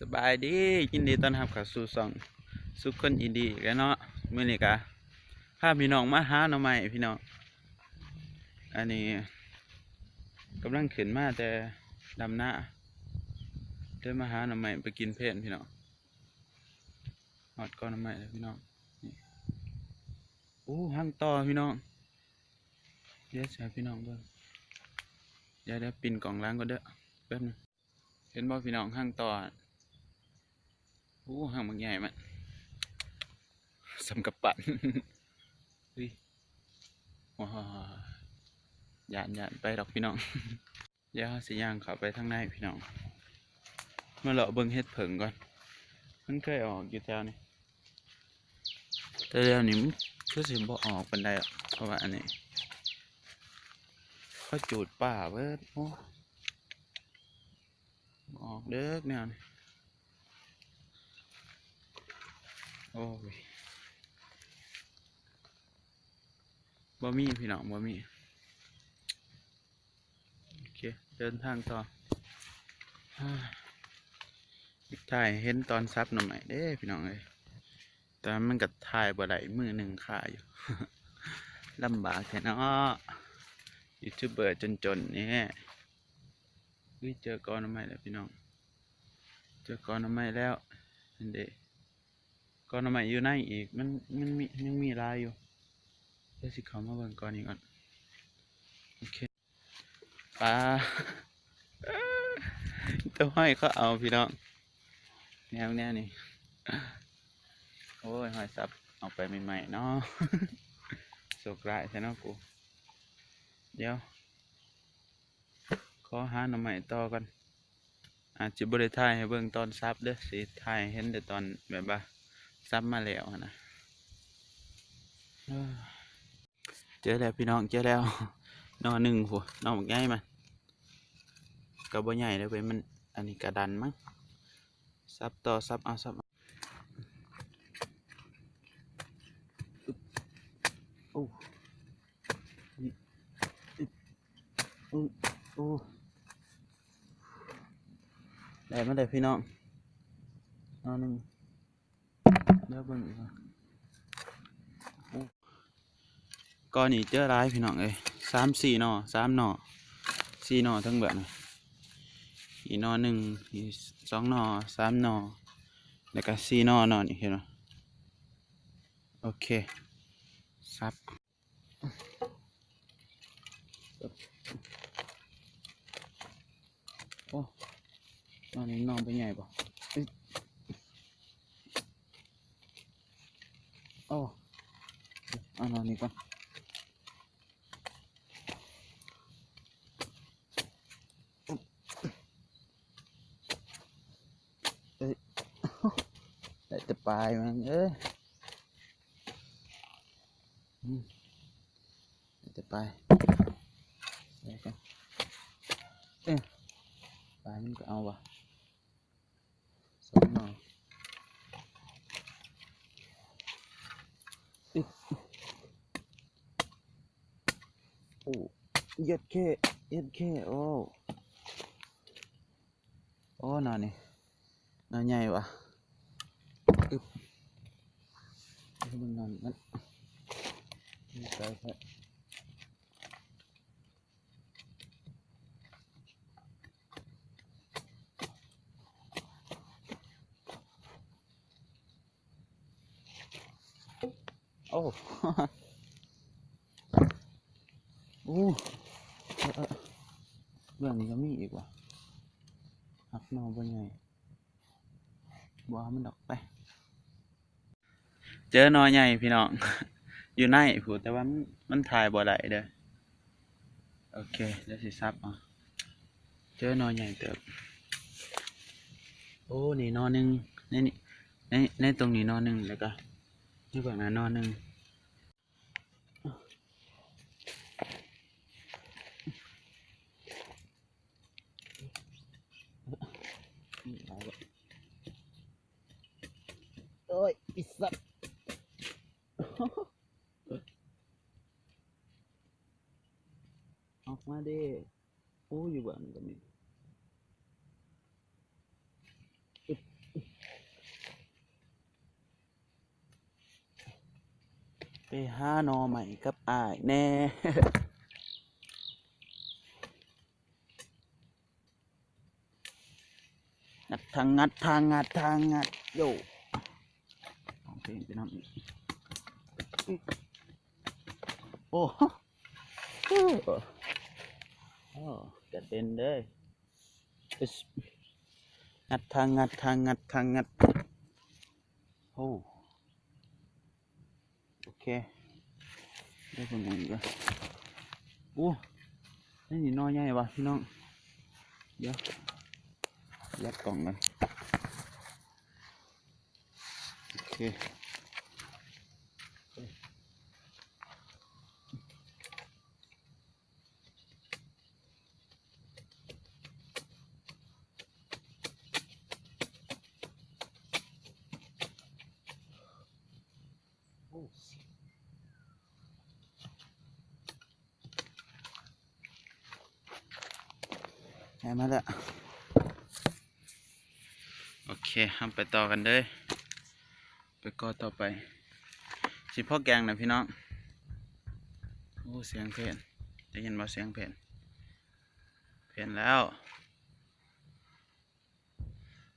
สบายดียินดีต้อนรับเข้าสู่ช่องสุขคนอินดีแล้วเนาะมื้อนี้ก็พาพี่น้องมาหาหน่อไม้พี่น้องอันนี้กำลังขึ้นมาแต่ดำหน้าเดินมาหาหน่อไม้ไปกินเพลนพี่น้องหอดก้อนหน่อไม้เลยพี่น้องนี่โอ้ห้างต่อพี่น้องเดี๋ยวใส่พี่น้องเบิ่งเดี๋ยวปิ่นกล่องล้างก็เด้อแป๊บนึงเห็นบ่พี่น้องห้างต่อโอ้ห้างมันใหญ่มันสำกับปั่น เฮ้ยว้าวหยานไปดอกพี่น้อง เดี๋ยวสิย่างเข้าไปทางในพี่น้องมาเลาะเบิ่งเฮ็ดเผิงก่อนมันเคยออกอยู่แถวนี้แต่เดี๋ยวนี้มันคือสิบ่ออกปานใดหรอกเพราะว่าอันนี้เขาจูดป่าเบิดโอ้ออกเด้อแนวนี้โอ้ยบ่มีพี่น้องบ่มีโอเคเดินทางต่อถ่ายเห็นตอนซับหน่อไม้เด้พี่น้องเอ้ยแต่มันก็ถ่ายบ่ได้มือหนึ่งขาอยู่ ลำบากแท้เนาะยูทูบเบอร์จนๆนี่เจอกอหน่อไม้แล้วพี่น้องเจอกอหน่อไม้แล้วนั่นเด้กอหน่อไม้อยู่ในอีกมันมียังมีลายอยู่เดี๋ยวสิเขามาเบิ่งก่อนนี้ก่อนโอเคปลา ตัวห้อยเขาเอาพี่น้องแนวนี่โอ้ยหอยสับเอาไปใหม่ๆเนาะ โศกร้ายใช่เนาะกูเดี๋ยวขอหาหน่อไม้ต่อกันอาจจะบริถ่ายให้เบิ่งตอนซับเด้อสิถ่ายเห็นแต่ตอนแบบว่าซับมาแล้วนะเจอแล้วพี่น้องเจอแล้ว นอหนึ่งหัวนอหมกใหญ่มันก็บ่ใหญ่เลยเว้ยมันอันนี้กระดันมั้งซับต่อซับเอาซับโอ้โอ้โอ้ได้มาได้พี่น้องนอหนึ่งเดี๋ยวเบิ่งอีกก่อนนี่เจอร้ายพี่น้องเอ้ย3-4หน่อ3หน่อ4หน่อทั้งเบิดนะอีหน่อหนึ่งอี2หน่อ3หน่อแล้วก็4หน่อหน่อนี่เห็นไหมโอเคซับโอ้หน่อนี้หน่อไปใหญ่ป่ะโอ้เอาหน่อนี้ก่อนได้แต่ปลายมันได้แต่ปลายใส่กันปลายมันก็เอาว่ะ2หน่อโอ้เย็ดแค่โอ้หน่อนี่หน่อใหญ่ว่ะอึบมันนอนมันใส่ใส่โอ้ โอ้เรื่องนี้ก็มีอีกว่ะหักนอเป็นไงบัวมันดอกไปเจอนอใหญ่พี่น้อง อยู่ในผูแต่ว่ามันถ่ายบ่ได้เด้อโอเคเดี๋ยวสิซับเจอนอใหญ่เติบโอ้นี่นอหนึ่งนี่ในตรงนี้นอหนึ่งแล้วก็นี่เบื้องหน้านอหนึ่งโอ้ยอิสัตออกมาดิโอ้อยู่บ้านก็มี ไปหาหนอใหม่กับอ้ายแน่ งัดทางงัดทางงัดทางงัดโย่ลองเพลงไปน้ำอีกโอ้โหโอ้กระเด็นเลยอึ๊สงัดทางงัดทางงัดทางงัดโอ้โอเคได้ผลอย่างนี้ก็โอ้นี่น้อยใหญ่วะพี่น้องเดี๋ยวยัดกล่องกันโอเคได้มาแล้วโอเคทำไปต่อกันเลยไปก่อต่อไปสิพ่อแกงนะพี่น้องโอ้เสียงเพลนได้ยินมาเสียงเพลนเพลนแล้ว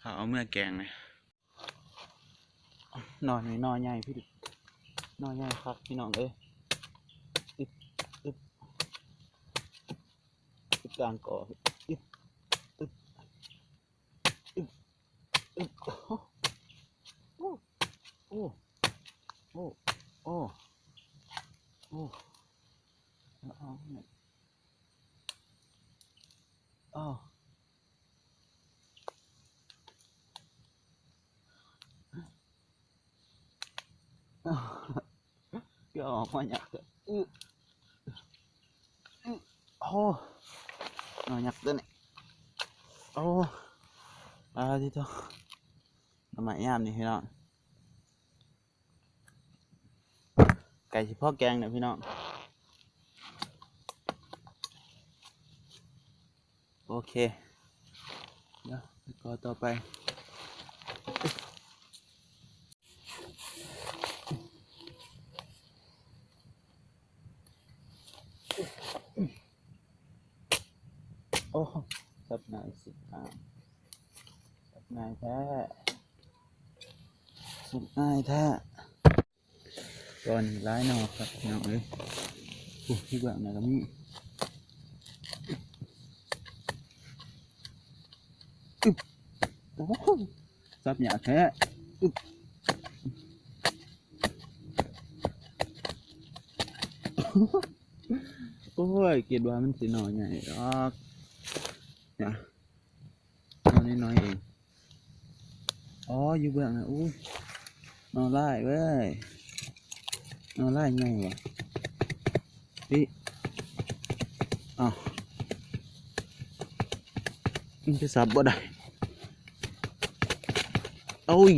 เอาเมื่อแกงเลยนอนนี่นอนใหญ่พี่ดินอนใหญ่ครับพี่น้องเอ้ยอึบอึบอึบกลางก่ออึบอึบอึบอึบโอ้โอ้โอ้โอ้โอ้เอาเนี่ยอ้าวเกี่ยวออกมาเนี่ยอึบอึบโอ้นอนหยักตัวนี้โอ้ที่ตัวทำไมยามนี่พี่น้องไก่เฉพาะแกงเนี่ยพี่น้องโอเคเดี๋ยวไปก่อต่อไปโอ้สับนายสิสับนายแท้สับนายแท้ก่อนร้ายนอครับพี่น้องเอ้ยโอ้ที่แบบไหนก็มีโอ้สับหยาแท้โอ้ยเกลียดว่ามันสิหน่อยใหญ่ดอกเนี่ยน้อยเองอ๋ออยู่เบื้องนะอู้นอนไล่เว้ยนอนไล่ไงวะพี่อ้าวมันจะสับบ่ได้โอ้ย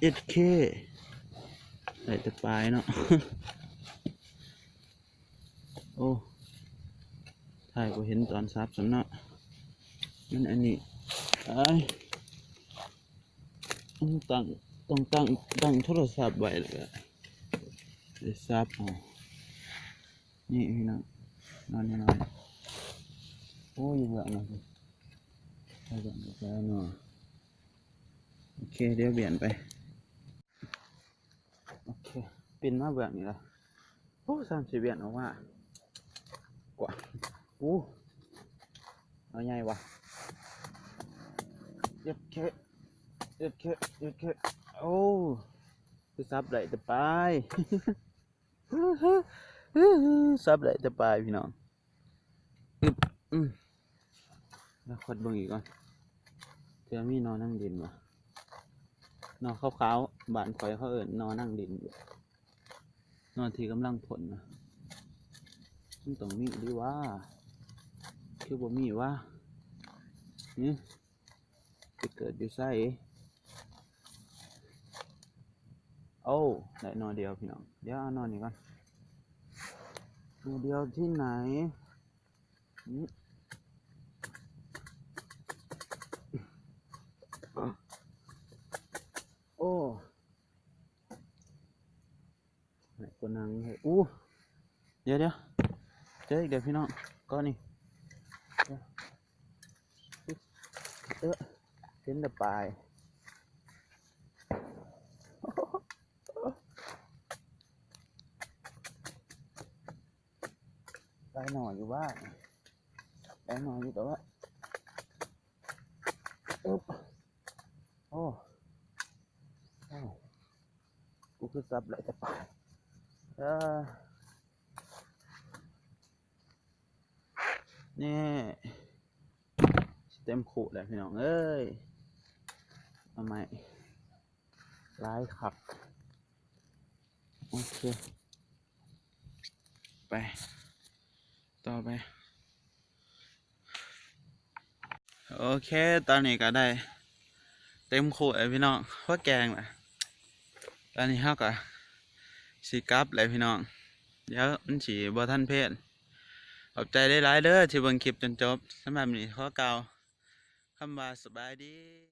เอ็ดเคใส่แต่ปลายเนาะ โอ้ถ่ายก็เห็นตอนซับสำเนาะนั่นอันนี้ไอ้ต้องตั้งโทรศัพท์ไว้เลยได้ซับอ๋อนี่พี่น้องนอนโอ้ยเบื่อหน่อยใช่เบื่อหน่อยโอเคเดี๋ยวเปลี่ยนไปโอเคปินมาเบื่อนี่ละโอ้30เวียนออกมากว่าโอ้เอาใหญ่วะเย็ดเคโอ้คือซับได้แต่ปลาย ซับได้แต่ปลายพี่น้องอึบแล้วคนเบิ่งอีกก่อนเดี๋ยวมีนอนนั่งดินวะนอนขาวๆบ้านข่อยเขาเอิ้นนอนนั่งดินอยู่นอนที่กำลังผลนะมันต้องมีดีว่าคือบ่มีว่านี่จะเกิดอยู่ไสโอ้ได้นอนเดียวพี่น้องเดี๋ยวเอานอนนี่ก่อนนอนเดียวที่ไหนโอ้ไหนคน ตัวนังเฮ้ยอู้เดี๋ยวเจออีกเดี๋ยวพี่น้องก็นี่เห็นแต่ปลายปลายหน่อยอยู่บ้านปลายหน่อยอยู่แต่ว่าโอ้กูคือซับเลยแต่ปลายนี่เต็มขู่เลยพี่น้องเอ้ยทำไมร้ายขับโอเคไปต่อไปโอเคตอนนี้ก็ได้เต็มขู่เลยพี่น้องว่าแกงแหละตอนนี้เขาก็สีกลับเลยพี่น้องเดี๋ยวมันสีบ่ทันเพศขอบใจได้หลายเด้อที่เบิ่งคลิปจนจบสำหรับนี้ขอกล่าวคำว่าสบายดี